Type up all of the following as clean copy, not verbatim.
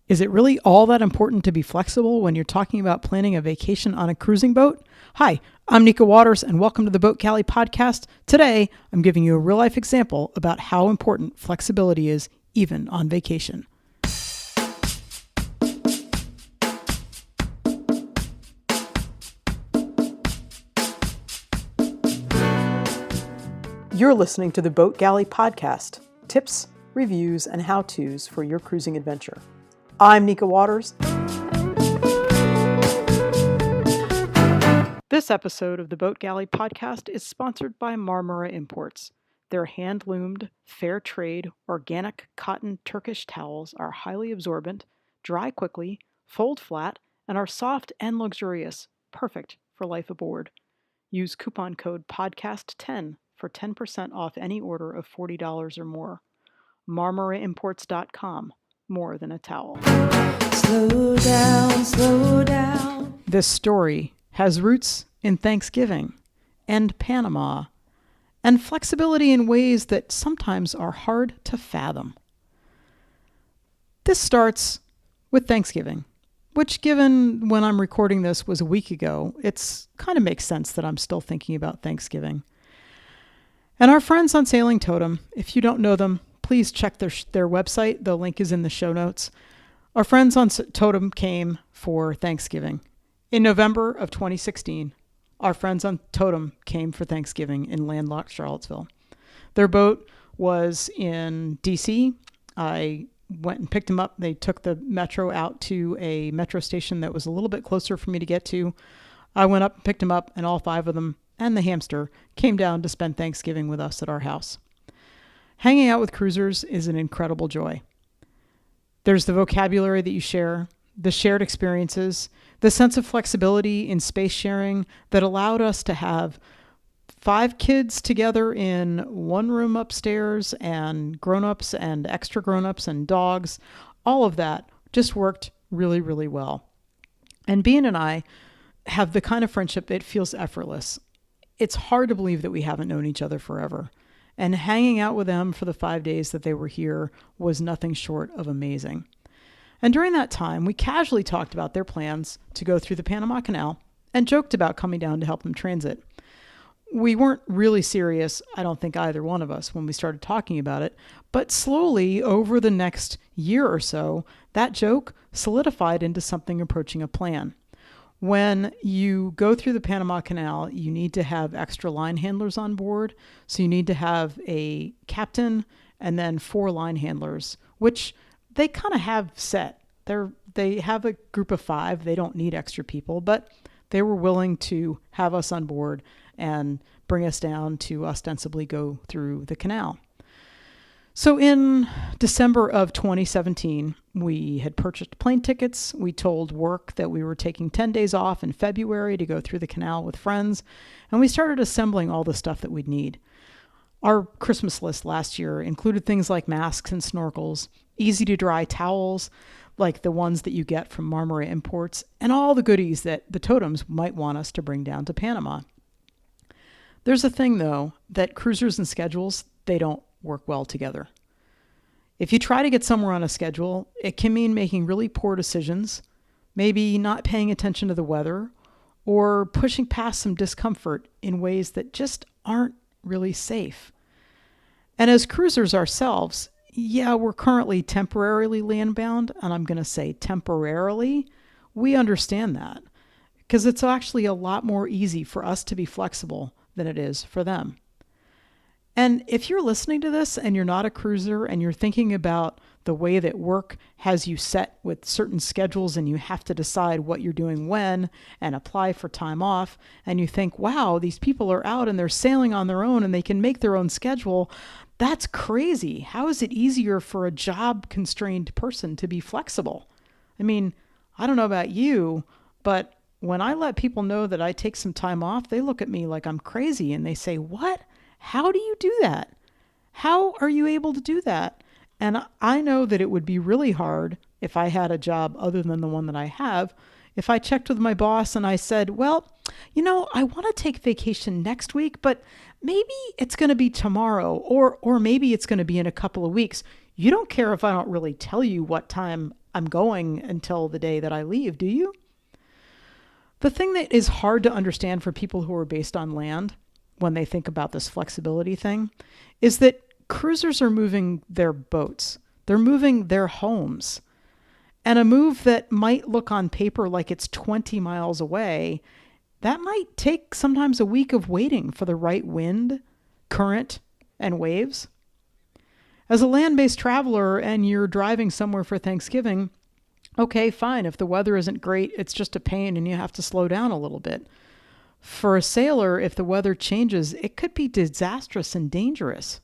Is it really all that important to be flexible when you're talking about planning a vacation on a cruising boat? Hi, I'm Nika Waters, and welcome to the Boat Galley podcast. Today, I'm giving you a real-life example about how important flexibility is even on vacation. You're listening to the Boat Galley podcast, tips, reviews, and how-tos for your cruising adventure. I'm Nika Waters. This episode of the Boat Galley podcast is sponsored by Marmara Imports. Their hand-loomed, fair trade, organic cotton Turkish towels are highly absorbent, dry quickly, fold flat, and are soft and luxurious, perfect for life aboard. Use coupon code PODCAST10 for 10% off any order of $40 or more. MarmaraImports.com. More than a towel. Slow down, slow down. This story has roots in Thanksgiving and Panama and flexibility in ways that sometimes are hard to fathom. This starts with Thanksgiving, which, given when I'm recording this was a week ago, it's kind of makes sense that I'm still thinking about Thanksgiving. And our friends on Sailing Totem, if you don't know them, please check their website. The link is in the show notes. Our friends on Totem came for Thanksgiving. In November of 2016, our friends on Totem came for Thanksgiving in landlocked Charlottesville. Their boat was in D.C. I went and picked them up. They took the metro out to a metro station that was a little bit closer for me to get to. I went up and picked them up, and all five of them and the hamster came down to spend Thanksgiving with us at our house. Hanging out with cruisers is an incredible joy. There's the vocabulary that you share, the shared experiences, the sense of flexibility in space sharing that allowed us to have 5 kids together in one room upstairs and grown-ups and extra grown-ups and dogs. All of that just worked really, really well. And Bean and I have the kind of friendship that feels effortless. It's hard to believe that we haven't known each other forever. And hanging out with them for the 5 days that they were here was nothing short of amazing. And during that time, we casually talked about their plans to go through the Panama Canal and joked about coming down to help them transit. We weren't really serious, I don't think either one of us, when we started talking about it, but slowly over the next year or so, that joke solidified into something approaching a plan. When you go through the Panama Canal, you need to have extra line handlers on board. So you need to have a captain and then 4 line handlers, which they kind of have set. They have a group of 5. They don't need extra people, but they were willing to have us on board and bring us down to ostensibly go through the canal. So in December of 2017, we had purchased plane tickets. We told work that we were taking 10 days off in February to go through the canal with friends, and we started assembling all the stuff that we'd need. Our Christmas list last year included things like masks and snorkels, easy-to-dry towels like the ones that you get from Marmara Imports, and all the goodies that the Totems might want us to bring down to Panama. There's a thing, though, that cruisers and schedules, they don't work well together. If you try to get somewhere on a schedule, it can mean making really poor decisions, maybe not paying attention to the weather, or pushing past some discomfort in ways that just aren't really safe. And as cruisers ourselves, we're currently temporarily landbound, and I'm going to say temporarily. We understand that because it's actually a lot more easy for us to be flexible than it is for them. And if you're listening to this and you're not a cruiser and you're thinking about the way that work has you set with certain schedules and you have to decide what you're doing when and apply for time off, and you think, wow, these people are out and they're sailing on their own and they can make their own schedule, that's crazy. How is it easier for a job-constrained person to be flexible? I mean, I don't know about you, but when I let people know that I take some time off, they look at me like I'm crazy and they say, what? How do you do that? How are you able to do that? And I know that it would be really hard if I had a job other than the one that I have. If I checked with my boss and I said, well, I want to take vacation next week, but maybe it's going to be tomorrow or maybe it's going to be in a couple of weeks. You don't care if I don't really tell you what time I'm going until the day that I leave, do you? The thing that is hard to understand for people who are based on land when they think about this flexibility thing is that cruisers are moving their boats. They're moving their homes. And a move that might look on paper like it's 20 miles away, that might take sometimes a week of waiting for the right wind, current, and waves. As a land-based traveler and you're driving somewhere for Thanksgiving, okay, fine. If the weather isn't great, it's just a pain and you have to slow down a little bit. For a sailor, if the weather changes, it could be disastrous and dangerous.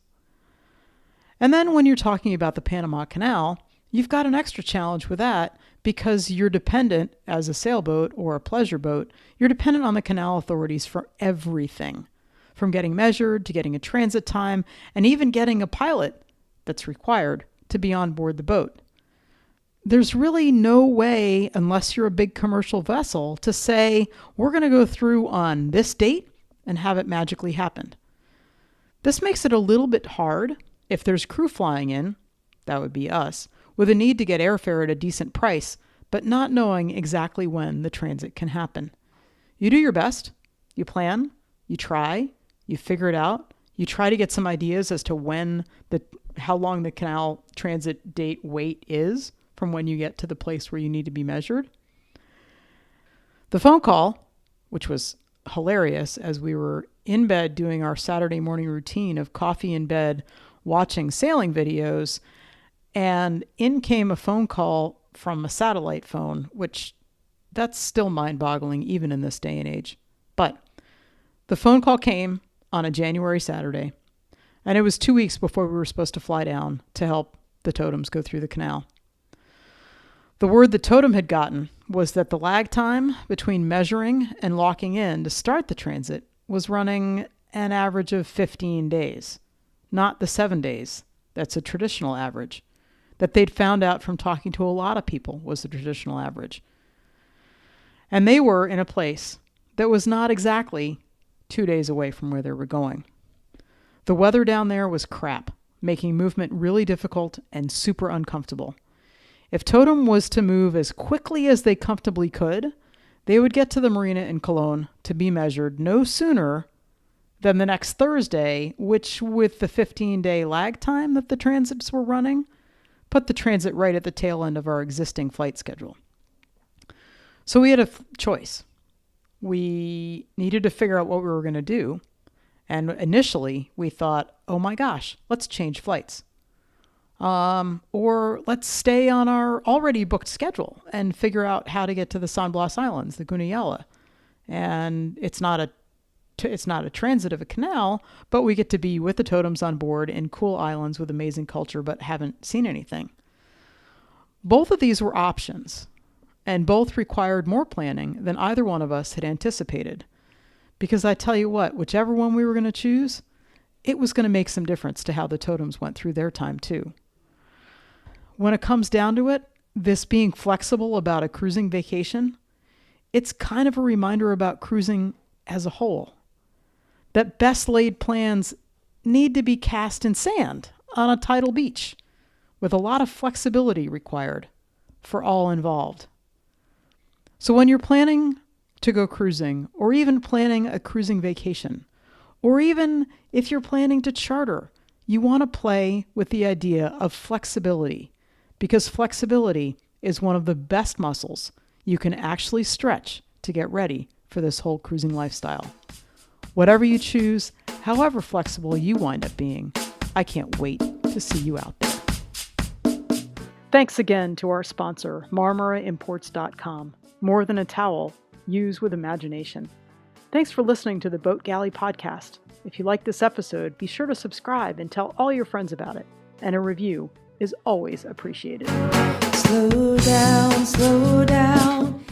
And then when you're talking about the Panama Canal, you've got an extra challenge with that because you're dependent, as a sailboat or a pleasure boat, you're dependent on the canal authorities for everything, from getting measured to getting a transit time and even getting a pilot that's required to be on board the boat. There's really no way, unless you're a big commercial vessel, to say, we're going to go through on this date and have it magically happen. This makes it a little bit hard if there's crew flying in, that would be us, with a need to get airfare at a decent price, but not knowing exactly when the transit can happen. You do your best. You plan. You try. You figure it out. You try to get some ideas as to how long the canal transit date wait is from when you get to the place where you need to be measured. The phone call, which was hilarious as we were in bed doing our Saturday morning routine of coffee in bed, watching sailing videos, and in came a phone call from a satellite phone, which that's still mind-boggling even in this day and age. But the phone call came on a January Saturday, and it was 2 weeks before we were supposed to fly down to help the totems go through the canal. The word the totem had gotten was that the lag time between measuring and locking in to start the transit was running an average of 15 days, not the 7 days. That's a traditional average that they'd found out from talking to a lot of people was the traditional average. And they were in a place that was not exactly 2 days away from where they were going. The weather down there was crap, making movement really difficult and super uncomfortable. If Totem was to move as quickly as they comfortably could, they would get to the marina in Cologne to be measured no sooner than the next Thursday, which, with the 15-day lag time that the transits were running, put the transit right at the tail end of our existing flight schedule. So we had a choice. We needed to figure out what we were going to do. And initially, we thought, oh my gosh, let's change flights. Or let's stay on our already booked schedule and figure out how to get to the San Blas Islands, the Gunayala. And it's not a transit of a canal, but we get to be with the totems on board in cool islands with amazing culture, but haven't seen anything. Both of these were options, and both required more planning than either one of us had anticipated. Because I tell you what, whichever one we were going to choose, it was going to make some difference to how the totems went through their time too. When it comes down to it, this being flexible about a cruising vacation, it's kind of a reminder about cruising as a whole. That best laid plans need to be cast in sand on a tidal beach, with a lot of flexibility required for all involved. So when you're planning to go cruising, or even planning a cruising vacation, or even if you're planning to charter, you want to play with the idea of flexibility, because flexibility is one of the best muscles you can actually stretch to get ready for this whole cruising lifestyle. Whatever you choose, however flexible you wind up being, I can't wait to see you out there. Thanks again to our sponsor, MarmaraImports.com. More than a towel, use with imagination. Thanks for listening to the Boat Galley podcast. If you like this episode, be sure to subscribe and tell all your friends about it. And a review is always appreciated. Slow down, slow down.